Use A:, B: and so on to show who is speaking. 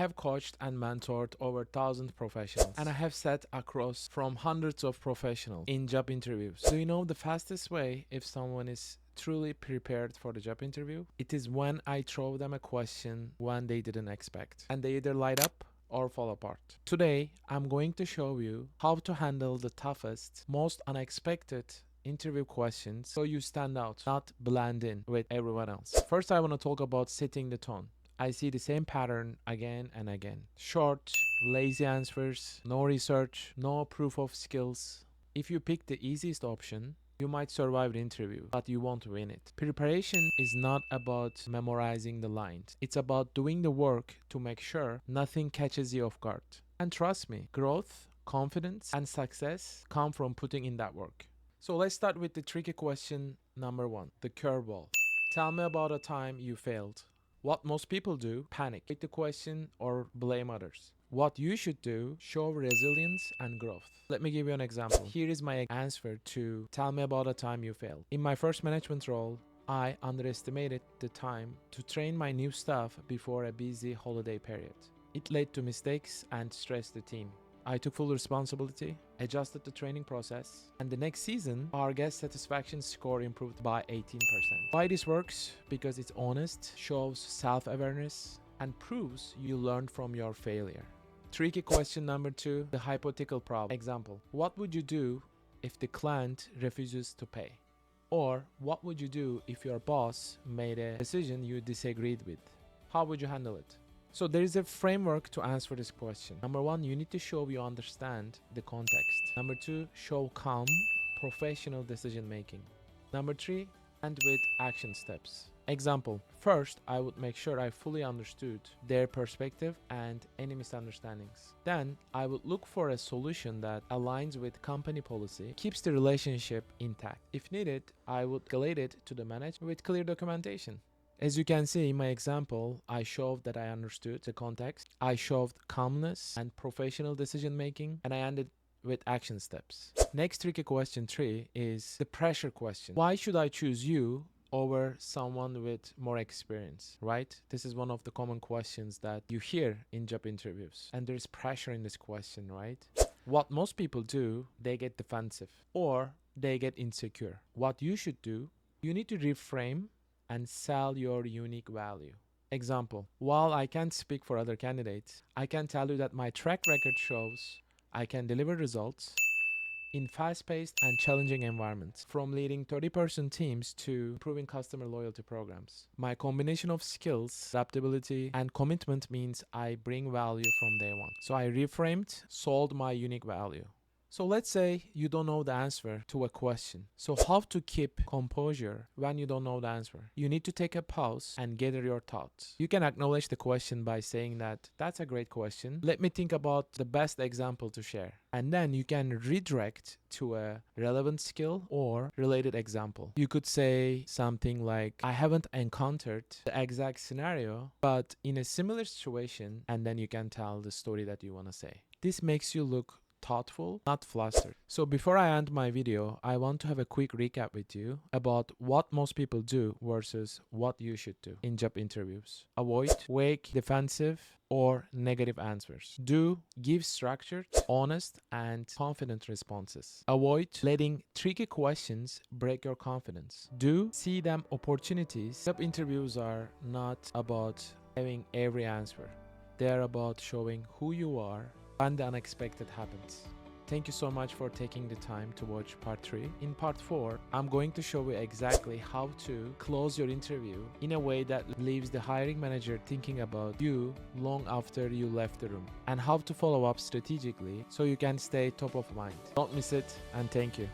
A: have coached and mentored over 1,000 professionals, and I have sat across from hundreds of professionals in job interviews. Do you know the fastest way if someone is truly prepared for the job interview? It is when I throw them a question when they didn't expect, and they either light up or fall apart. Today, I'm going to show you how to handle the toughest, most unexpected interview questions so you stand out, not blend in with everyone else. First, I want to talk about setting the tone. I see the same pattern again and again. Short, lazy answers, no research, no proof of skills. If you pick the easiest option, you might survive the interview, but you won't win it. Preparation is not about memorizing the lines. It's about doing the work to make sure nothing catches you off guard. And trust me, growth, confidence, and success come from putting in that work. So let's start with the tricky question number 1, the curveball. Tell me about a time you failed. What most people do, panic, take the question, or blame others. What you should do, show resilience and growth. Let me give you an example. Here is my answer to tell me about a time you failed. In my first management role, I underestimated the time to train my new staff before a busy holiday period. It led to mistakes and stressed the team. I took full responsibility, adjusted the training process, and the next season, our guest satisfaction score improved by 18%. Why this works? Because it's honest, shows self-awareness, and proves you learned from your failure. Tricky question number 2, the hypothetical problem. Example, what would you do if the client refuses to pay? Or what would you do if your boss made a decision you disagreed with? How would you handle it? So there is a framework to answer this question. Number 1, you need to show you understand the context. Number 2, show calm, professional decision making. Number 3, and with action steps. Example, first, I would make sure I fully understood their perspective and any misunderstandings. Then, I would look for a solution that aligns with company policy, keeps the relationship intact. If needed, I would escalate it to the manager with clear documentation. As you can see in my example, I showed that I understood the context, I showed calmness and professional decision making, and I ended with action steps. Next tricky question 3 is the pressure question. Why should I choose you over someone with more experience, right? This is one of the common questions that you hear in job interviews, and there's pressure in this question, right? What most people do, they get defensive or they get insecure. What you should do, you need to reframe and sell your unique value. Example, while I can't speak for other candidates, I can tell you that my track record shows I can deliver results in fast-paced and challenging environments, from leading 30-person teams to improving customer loyalty programs. My combination of skills, adaptability, and commitment means I bring value from day one. So I reframed, sold my unique value. So let's say you don't know the answer to a question. So how to keep composure when you don't know the answer? You need to take a pause and gather your thoughts. You can acknowledge the question by saying that, that's a great question. Let me think about the best example to share. And then you can redirect to a relevant skill or related example. You could say something like, I haven't encountered the exact scenario, but in a similar situation, and then you can tell the story that you want to say. This makes you look thoughtful, not flustered. So before I end my video, I want to have a quick recap with you about what most people do versus what you should do in job interviews. Avoid vague, defensive, or negative answers. Do, give structured, honest, and confident responses. Avoid letting tricky questions break your confidence. Do, see them opportunities. Job interviews are not about having every answer. They are about showing who you are when the unexpected happens. Thank you so much for taking the time to watch part 3. In part 4, I'm going to show you exactly how to close your interview in a way that leaves the hiring manager thinking about you long after you left the room, and how to follow up strategically so you can stay top of mind. Don't miss it, and thank you.